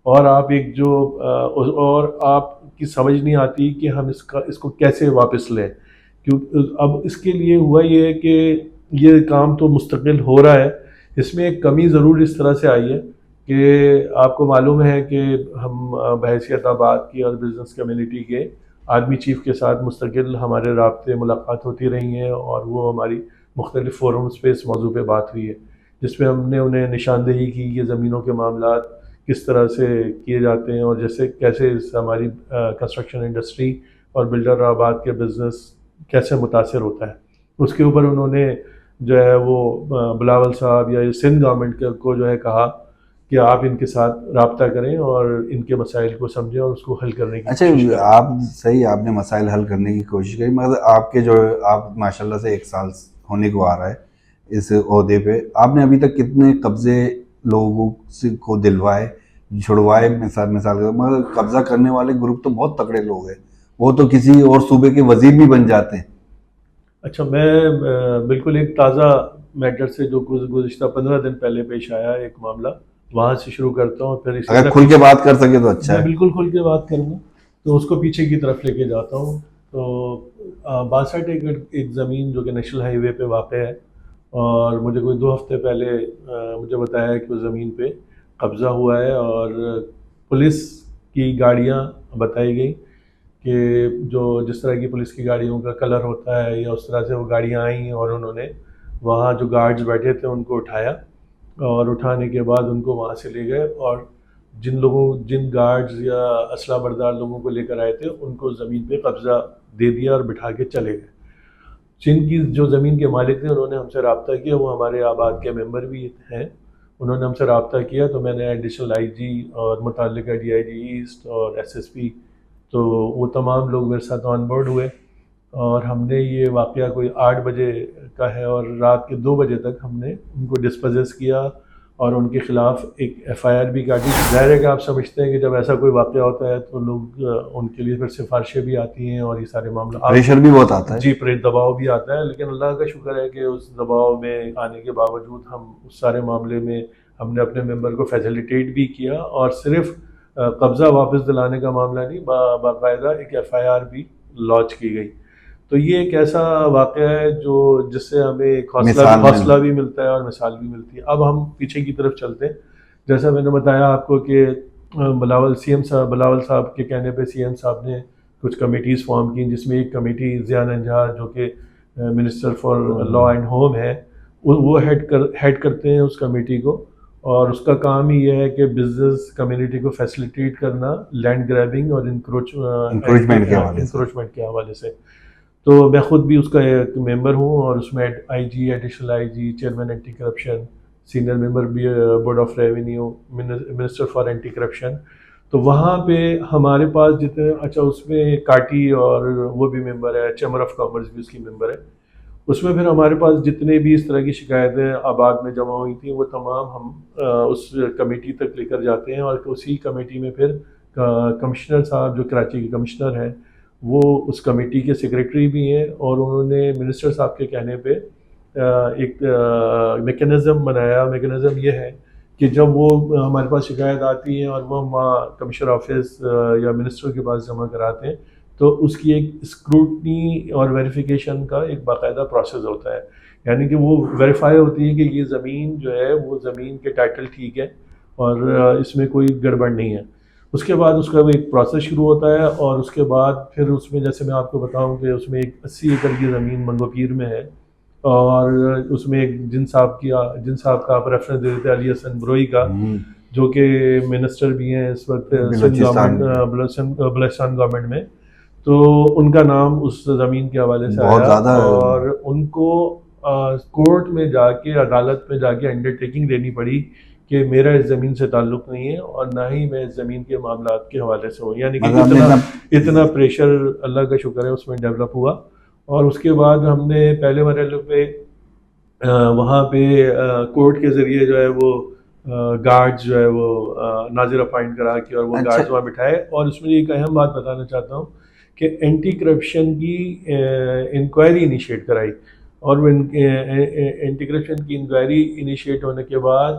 اور آپ ایک جو اور آپ کی سمجھ نہیں آتی کہ ہم اس کو کیسے واپس لیں. کیوں اب اس کے لیے ہوا یہ ہے کہ یہ کام تو مستقل ہو رہا ہے. اس میں ایک کمی ضرور اس طرح سے آئی ہے کہ آپ کو معلوم ہے کہ ہم بحیثیت آباد کی اور بزنس کمیونٹی کے آرمی چیف کے ساتھ مستقل ہمارے رابطے ملاقات ہوتی رہی ہیں، اور وہ ہماری مختلف فورمز پہ اس موضوع پہ بات ہوئی ہے، جس میں ہم نے انہیں نشاندہی کی کہ زمینوں کے معاملات کس طرح سے کیے جاتے ہیں، اور جیسے کیسے اس ہماری کنسٹرکشن انڈسٹری اور بلڈر آباد کے بزنس کیسے متاثر ہوتا ہے. اس کے اوپر انہوں نے جو ہے وہ بلاول صاحب یا سندھ گورنمنٹ کو جو ہے کہا کہ آپ ان کے ساتھ رابطہ کریں اور ان کے مسائل کو سمجھیں اور اس کو حل کرنے کی اچھا کوشش کریں. آپ صحیح، آپ نے مسائل حل کرنے کی کوشش کی، مگر آپ کے جو آپ ماشاءاللہ سے 1 سال ہونے کو آ رہا ہے اس عہدے پہ، آپ نے ابھی تک کتنے قبضے لوگوں کو دلوائے چھڑوائے؟ مثال کے مگر قبضہ کرنے والے گروپ تو بہت تکڑے لوگ ہیں، وہ تو کسی اور صوبے کے وزیر بھی بن جاتے ہیں. اچھا، میں بالکل ایک تازہ میٹر سے جو گزشتہ 15 دن پہلے پیش آیا ایک معاملہ، وہاں سے شروع کرتا ہوں، پھر اسی اگر طرح کھل کے بات کر سکے تو اچھا میں ہے. بالکل کھل کے بات کروں گا. تو اس کو پیچھے کی طرف لے کے جاتا ہوں. تو 62 ایکڑ ایک زمین جو کہ نیشنل ہائی وے پہ واقع ہے، اور مجھے کوئی 2 ہفتے پہلے مجھے بتایا ہے کہ اس زمین پہ قبضہ ہوا ہے، اور پولیس کی گاڑیاں بتائی گئی کہ جو جس طرح کی پولیس کی گاڑیوں کا کلر ہوتا ہے یا اس طرح سے وہ گاڑیاں آئیں، اور انہوں نے وہاں جو گارڈز بیٹھے تھے ان کو اٹھایا، اور اٹھانے کے بعد ان کو وہاں سے لے گئے، اور جن گارڈز یا اسلحہ بردار لوگوں کو لے کر آئے تھے ان کو زمین پہ قبضہ دے دیا اور بٹھا کے چلے گئے. جن کی جو زمین کے مالک تھے انہوں نے ہم سے رابطہ کیا، وہ ہمارے آباد کے ممبر بھی ہیں. انہوں نے ہم سے رابطہ کیا، تو میں نے ایڈیشنل آئی جی اور متعلقہ ڈی آئی جی ایسٹ اور ایس ایس پی، تو وہ تمام لوگ میرے ساتھ آن بورڈ ہوئے، اور ہم نے یہ واقعہ کوئی 8 بجے کا ہے، اور رات کے 2 بجے تک ہم نے ان کو ڈسپوزس کیا اور ان کے خلاف ایک ایف آئی آر بھی کاٹی. ظاہر ہے کہ آپ سمجھتے ہیں کہ جب ایسا کوئی واقعہ ہوتا ہے تو لوگ ان کے لیے پھر سفارشیں بھی آتی ہیں اور یہ سارے معاملات، پریشر بھی بہت آتا ہے. جی دباؤ بھی آتا ہے. لیکن اللہ کا شکر ہے کہ اس دباؤ میں آنے کے باوجود ہم اس سارے معاملے میں ہم نے اپنے ممبر کو فیسیلیٹیٹ بھی کیا، اور صرف قبضہ واپس دلانے کا معاملہ نہیں، باقاعدہ ایک ایف آئی آر بھی لانچ کی گئی. تو یہ ایک ایسا واقعہ ہے جس سے ہمیں ایک حوصلہ بھی ملتا ہے اور مثال بھی ملتی ہے. اب ہم پیچھے کی طرف چلتے ہیں. جیسا میں نے بتایا آپ کو کہ بلاول صاحب کے کہنے پہ سی ایم صاحب نے کچھ کمیٹیز فارم کی، جس میں ایک کمیٹی ضیاء ننجار جو کہ minister for law and home ہے، وہ ہیڈ کرتے ہیں اس کمیٹی کو، اور اس کا کام ہی یہ ہے کہ بزنس کمیونٹی کو فیسیلیٹیٹ کرنا لینڈ گریبنگ اور انکروچمنٹ کے حوالے سے. تو میں خود بھی اس کا ایک ممبر ہوں، اور اس میں I G, additional I G, chairman anti corruption, senior member بھی board of revenue, minister for anti corruption. تو وہاں پہ ہمارے پاس جتنے، اچھا اس میں کاٹی اور وہ بھی ممبر ہے، چیمبر آف کامرس بھی اس کی ممبر ہے. اس میں پھر ہمارے پاس جتنے بھی اس طرح کی شکایتیں آباد میں جمع ہوئی تھیں وہ تمام ہم اس کمیٹی تک لے کر جاتے ہیں، اور اسی کمیٹی میں پھر کمشنر صاحب جو کراچی کے کمشنر ہیں وہ اس کمیٹی کے سیکریٹری بھی ہیں، اور انہوں نے منسٹر صاحب کے کہنے پہ ایک میکینزم بنایا. میکینزم یہ ہے کہ جب وہ ہمارے پاس شکایت آتی ہے اور وہ وہاں کمشنر آفس یا منسٹر کے پاس جمع کراتے ہیں، تو اس کی ایک اسکروٹنی اور ویریفیکیشن کا ایک باقاعدہ پروسیس ہوتا ہے. یعنی کہ وہ ویریفائی ہوتی ہے کہ یہ زمین جو ہے وہ زمین کے ٹائٹل ٹھیک ہے اور اس میں کوئی گڑبڑ نہیں ہے. اس کے بعد اس کا ایک پروسیس شروع ہوتا ہے، اور اس کے بعد پھر اس میں جیسے میں آپ کو بتاؤں کہ اس میں ایک 80 ایکڑ کی زمین منگو پیر میں ہے، اور اس میں ایک جن صاحب کا آپ ریفرنس دے دیتے علی حسن بروئی کا، جو کہ منسٹر بھی ہیں اس وقت بلوچستان گورنمنٹ میں. تو ان کا نام اس زمین کے حوالے سے آیا، اور ان کو کورٹ میں جا کے، عدالت میں جا کے انڈرٹیکنگ دینی پڑی کہ میرا اس زمین سے تعلق نہیں ہے، اور نہ ہی میں اس زمین کے معاملات کے حوالے سے ہوں. یعنی کہ اتنا پریشر اللہ کا شکر ہے اس میں ڈیولپ ہوا. اور اس کے بعد ہم نے پہلے مرحلے پہ وہاں پہ کورٹ کے ذریعے جو ہے وہ گارڈز جو ہے وہ ناظر اپائنٹ کرا کے اور وہ گارڈز وہاں بٹھائے. اور اس میں ایک اہم بات بتانا چاہتا ہوں کہ اینٹی کرپشن کی انکوائری انیشیٹ کرائی، اور وہ اینٹی کرپشن کی انکوائری انیشیٹ ہونے کے بعد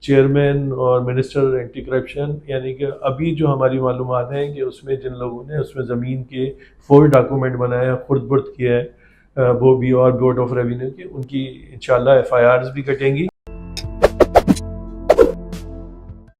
چیئرمین اور منسٹر اینٹی کرپشن، یعنی کہ ابھی جو ہماری معلومات ہیں کہ اس میں جن لوگوں نے اس میں زمین کے 4 ڈاکومنٹ بنائے ہیں، خرد برد کیا ہے، وہ بھی اور بورڈ آف ریونیو کے، ان کی انشاءاللہ FIRs بھی کٹیں گی.